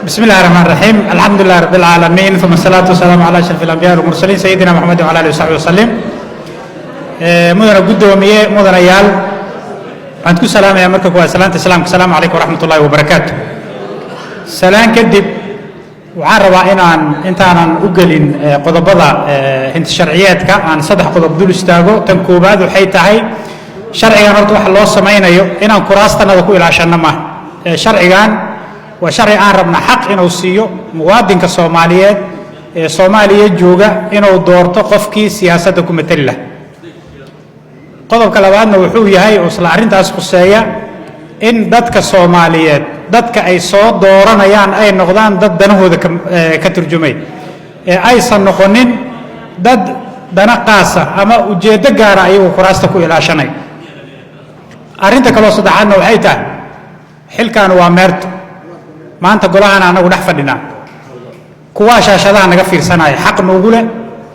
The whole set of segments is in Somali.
بسم الله الرحمن الرحيم الحمد لله رب العالمين ثم الصلاة والسلام على أشرف الأنبياء والمرسلين سيدنا محمد وعلى آله وصحبه وسلم مدن قدومية مدن عيال عندكم سلام يا مركب وسلامة السلام عليكم ورحمة الله وبركاته سلام كدب وعرب إن أنا أقلن قضبضة هنت شرعيات كأن صدح قضب دول استاجو تنكوبات وحيتهاي شرعي أنا رتوح الله سمعنا إن كراستنا ذكوا إلى عشان ما شرعي وشرعي أن ربنا حق إنه سيو موادين كصوماليات صومالية جوجا إنه دورته قفكي سياستكم متله قضب كلامنا وحوي هاي وصل عرنت أسقسية إن دتك الصوماليات دتك أي صوت دورنا يعني أي نقدان دت دنه ذا كترجمي أي صنقونين دت دنا قاسة أما وجد جارا أيه وكراستكوا إلى شناي عرنت كلا صدعنا وحيته حل كانوا وامرت ما أنت قلنا أنا ونحن فدنا كواش هذا أنا كفير سنة حق نقوله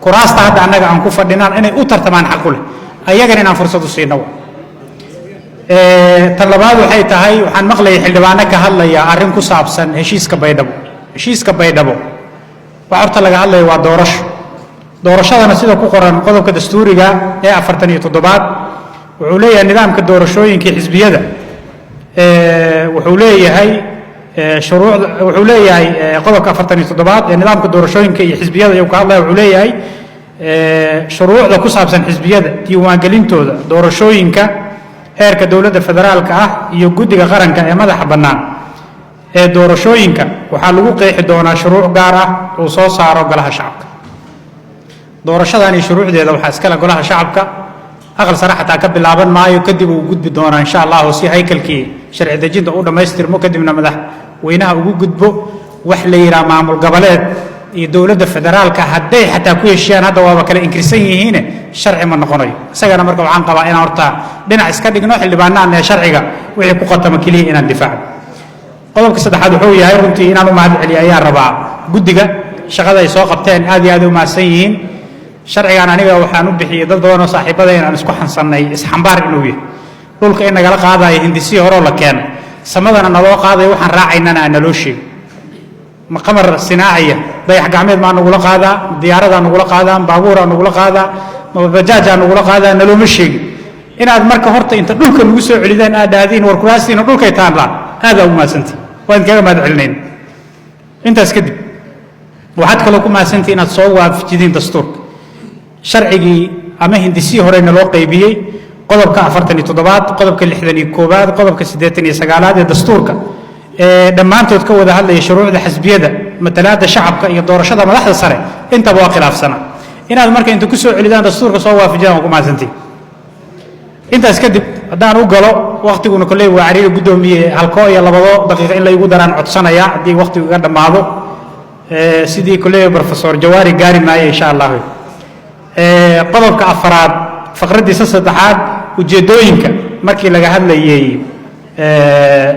كراست هذا أنا عن كفر دينا أنا أوتر تمان حقوله أيجنا فرصة السينو طلبات وحيت هاي وحن مغلي حلوانا كهلا يا أرين كسابسن هشيس كبيدبو وعرت لك هلا ودورش هذا نسيت كقرن قدو كدستوري جا يا أفرتني تضباط وعليه النظام كدورشوين كحزبية ده وحوليه هاي شروع وحوليه هاي قدو كأفرتني تضباط النظام كدورشوين كحزبية ده يوكا الله وحوليه هاي شروع ده كسابسن حزبية ده تيوان قلنتو ده دورشوين ك heerka dawladda federaalka ah iyo guddiga qaranka ee madaxa bannaan ee doorashooyinka waxaa lagu qeexi doonaa shuruuc gaar ah oo soo saaro golaha shacabka doorashadani shuruucdeeda waxaa iskala golaha shacabka aqal sare xataa ka bilaaban maayo kadib uu gudbi doonaa insha allah si haykalkii sharci dejinta uu dhammaystirmo kadibna madaxweynaha ugu gudbo wax la yidhaha maamul goboleed iyo dawladda federaalka hadday xataa ku heshiiyaan hadda waaba kala inkirsan yihiin sharci ma noqonayo isagana marka waxaan qabaa inaan horta dhinac iska dhigno xildhibaanaan ee sharciga wixii ku qatama kaliya inaan difaacno qodobka saddexaad wuxuu yahay runtii inaan u mahad celiyo ayaan rabaa guddiga shaqada ay soo qabteen aad iyo aad u mahadsan yihiin sharcigan aniga waxaan u bixiyey dad badan oo saaxiibada inaan isku xansannay isxambaar inuu yahay dhulka in nagala qaadayo hindisihii horeo la keenay samadana naloo qaadayo waxaan raacaynana aan naloo sheego ma qamar sinaaciya dayax gacmeed maa nagula qaadaa diyaaradaa nagula qaadaa baabuuraa nagula qaadaa bajaajaa nagula qaadaa nalooma sheegin inaad marka horta inta dhulka nagu soo celidaan aad dhahdiin war kuraastiina dhulkay taanlaa aadaa ugu mahadsantii waan kaga mahad celinayn intaas kadib waxaad kaloo ku mahadsantii inaad soo waafajidiin dastuurka sharcigii ama hindisihii horeyna loo qaybiyey qodobka 47 qodobka 61 qodobka 89 ee dastuurka dhammaantood ka wada hadlaya shuruucda xisbiyada matalaadda shacabka iyo doorashada madaxda sare intaba waa khilaafsana inaad marka inta ku soo celidaan dastuurka soo waafajiyaan waa ku mahadsantii intaas kadib haddaan u galo waqtiguna kolley waa cariiri guddoomiye halkoo iyo labado daqiiqo in la igu daraan codsanaya haddii waqtigu iga dhammaado sidii kolley professor jawaari gaari maayo insha allah qodobka afaraad faqraddiisa saddexaad ujeeddooyinka markii laga hadlayey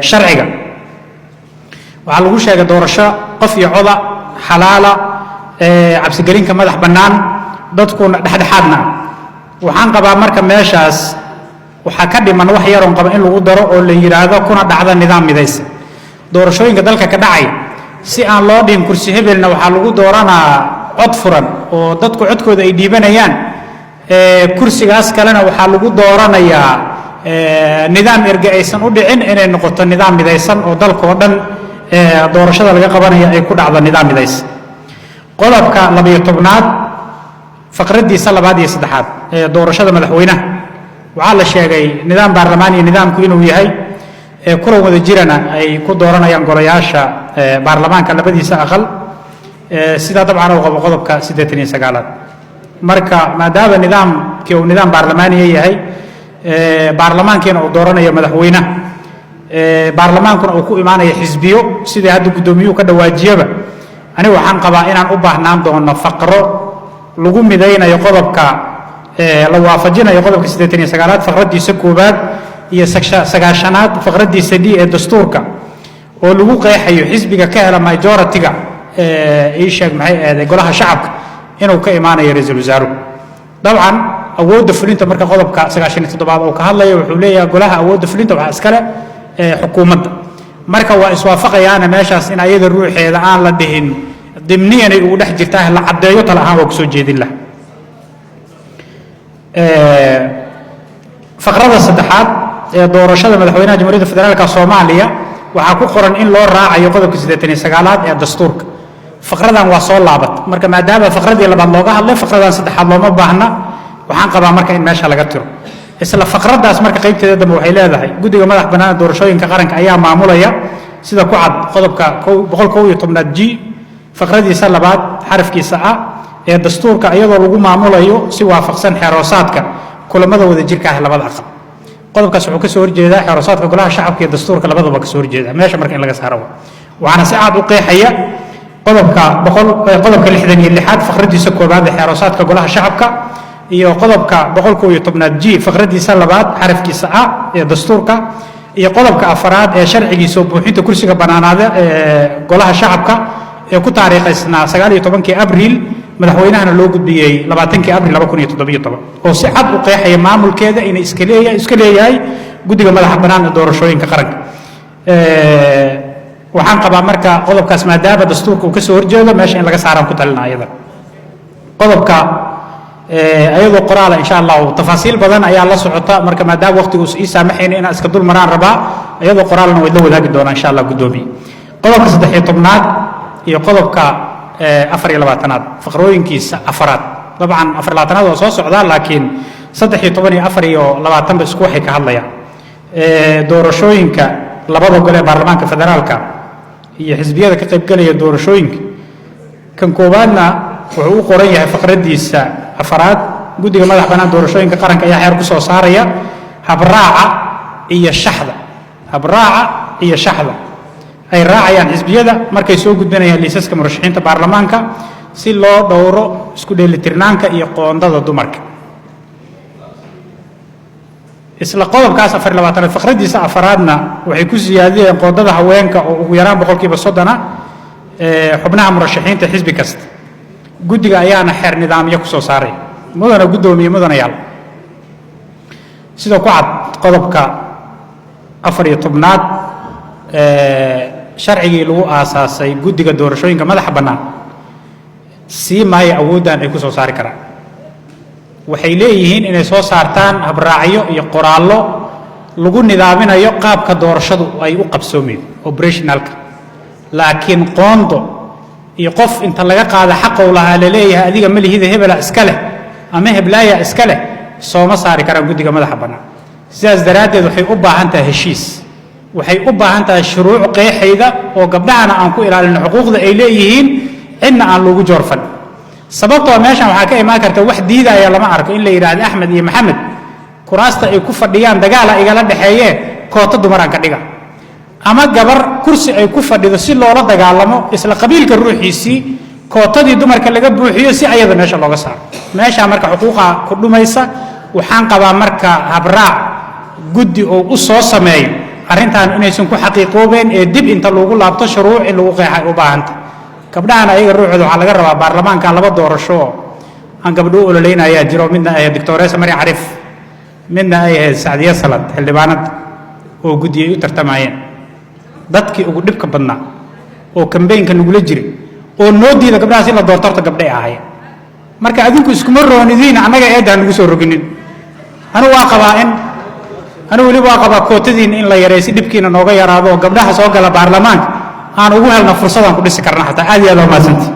sharciga waxaa lagu sheegay doorasho qof iyo coda xalaala cabsigelinka madax bannaan dadkuna dhexdhexaadna waxaan qabaa marka meeshaas waxaa ka dhiman wax yaroon qaba in lagu daro oo la yidhaahdo kuna dhacda nidaam midaysan doorashooyinka dalka ka dhacay si aan loo dhihin kursi hebelna waxaa lagu dooranaa cod furan oo dadku codkooda ay dhiibanayaan kursigaas kalena waxaa lagu dooranayaa nidaam erge aysan u dhicin inay noqoto nidaam midaysan oo dalkoo dhan doorashada laga qabanaya ay ku dhacdo nidaam midaysan qodobka 12aad faqraddiisa 2 iyo 3aad ee doorashada madaxweynaha waxaa la sheegay nidaam baarlamaan iyo nidaamku inuu yahay kulan wada jirana ay ku dooranayaan golayaasha baarlamaanka labadiisa aqal sida dabcan uu qabo qodobka 89aad marka maadaama nidaamkii uu nidaam baarlamaaniya yahay baarlamaankiina uu dooranayo madaxweynaha baarlamaankuna uu ku imaanayo xisbiyo sidii hadda guddoomiyuhu ka dhawaajiyaba aniga waxaan qabaa inaan u baahnaan doono faqro lagu midaynayo qodobka la waafajinayo qodobka 89aad faqraddiisa koowaad iyo 9aad faqraddiisa d ee dastuurka oo lagu qeexayo xisbiga ka hela majority-ga ii sheeg maxay ahayd golaha shacabka inuu ka imaanayo ra'iisul wasaaruhu dabcan awoodda fulinta marka qodobka 97 uu ka hadlayo wuxuu leeyahay golaha awoodda fulinta waxa iskale xukuumadda marka waa iswaafaqayaana meeshaas in ayada ruuxeeda aan la dhihin dimniyan ay ugu dhex jirtaa la caddeeyo tala ahaan waa ku soo jeedin laha faqrada saddexaad ee doorashada madaxweynaha jamhuuriyadda federaalka soomaaliya waxaa ku qoran in loo raacayo qodobka 89aad ee dastuurka faqradan waa soo laabat marka maadaama faqradii labaad looga hadlay faqradan saddexaad looma baahna waxaan qabaa marka in meesha laga tiro isla faqradaas marka qaybteeda dambe waxay leedahay guddiga madax bannaan doorashooyinka qaranka ayaa maamulaya sida ku cad qodobka 111 G faqradiisa labaad xarafkiisa A ee dastuurka iyadoo lagu maamulayo si waafaqsan xeeroosaadka kulamada wada jirka ah labada aqal qodobkaas wuxuu ka soo horjeedaa xeeroosaadka golaha shacabka iyo dastuurka labadaba ka soo horjeeda meesha marka in laga saaro waxaana si cad u qeexaya qodobka 66aad faqradiisa koobaad ee xeeroosaadka golaha shacabka iyo qodobka 111 G faqradiisa labaad xarafkiisa A ee dastuurka iyo qodobka afaraad ee sharcigiisa buuxinta kursiga banaanaada ee golaha shacabka ee ku taariikhaysnaa 19 Abriil madaxweynahana loo gudbiyay 20 Abriil 2017 oo si cad u qeexaya maamulkeeda inay iska leeyahay guddiga madaxa bannaan ee doorashooyinka qaranka waxaan qabaa marka qodobkaas maadaama dastuurka uu ka soo horjeedo meesha in laga saaraan ku talina ayada qodobka ayadoo qoraala insha Allah tafaasiil badan ayaa la socota marka maadaama waqtigu ii saamaxayna inaan iska dul maraan rabaa ayadoo qoraalna way la wadaagi doonaa insha Allah gudoomiye qodobka 13aad iyo qodobka 24aad faqrooyinkiisa afaraad dabcan 24aad waa soo socdaa laakiin 13 iyo 4 iyo 20 ba isku waxay ka hadlayaan doorashooyinka labada gole ee baarlamaanka federaalka iyo xisbiyada ka qayb galaya doorashooyinka kan koobaadna wuxuu u qoran yahay faqradiisa afaraad guddiga madax bannaan doorashooyinka qaranka ayaa xeer ku soo saaraya habraaca iyo shaxda ay raacayaan xisbiyada markay soo gudbinayaan liisaska murashaxiinta baarlamaanka si loo dhowro isku dheelitirnaanka iyo qoondada dumarka isla qodobkaas 24 faqradiisa afaraadna waxay ku siyaadiyeen qoondada haweenka oo ugu yaraan 30% xubnaha murashaxiinta xisbi kasta guddiga ayaana xeer nidaamyo ku soo saaray mudana gudoomiye mudanayaal sida ku cad qodobka 14aad sharcigii lagu aasaasay guddiga doorashooyinka madaxa bannaan si maayo awooddan ay ku soo saari karaan waxay leeyihiin inay soo saartaan habraacyo iyo qoraallo lagu nidaaminayo qaabka doorashadu ay u qabsoomeen operationalka laakiin qoondo iyo qof inta laga qaada xaqow lahaa la leeyahay adiga malihida hebela iska leh ama heblaaya iska leh sooma saari karaan guddiga madaxa bannaan sidaas daraaddeed waxay u baahan tahay heshiis waxay u baahan tahay shuruuc qeexayda oo gabdhahana aan ku ilaalino xuquuqda ay leeyihiin cidna aan lagu joorfan sababtoo meeshan waxaa ka imaan karta wax diidaya lama arko in la yidhaahdo axmed iyo maxamed kuraasta ay ku fadhiyaan dagaala igala dhexeeyee koota dumaraan ka dhiga ama gabar kursi ay ku fadhido si loola dagaalamo isla qabiilka ruuxiisii kootadii dumarka laga buuxiyo si ayada meesha looga saaro meeshaa marka xuquuqa ku dhumaysa waxaan qabaa marka habraac guddi oo u soo sameeyo arrintan inaysan ku xaqiiqoobeen ee dib inta lagu laabto shuruuc in lagu qeexay u baahanta gabdhahana ayaga ruuxooda waxaa laga rabaa baarlamaanka laba doorasho aan gabdho u ololeynayaa jiro midna ay doctoresa Maria Arif midna ay Saadiya Salad xildhibaanad oo guddi ay u tartamayeen dadkii ugu dhibka badnaa oo kambeynka nagula jiray oo noo diida gabdhahaas in la doorto gabdhay ahaayeen marka adinku iskuma roonidiin annaga eedahan nagu soo roginin anigu weliba waa qabaa kootadiin in la yareeyo si dhibkiina nooga yaraado oo gabdhaha soo gala baarlamaanka aan ugu helno fursadaan ku dhisi karna xataa aad iyo aad waa mahadsantihiin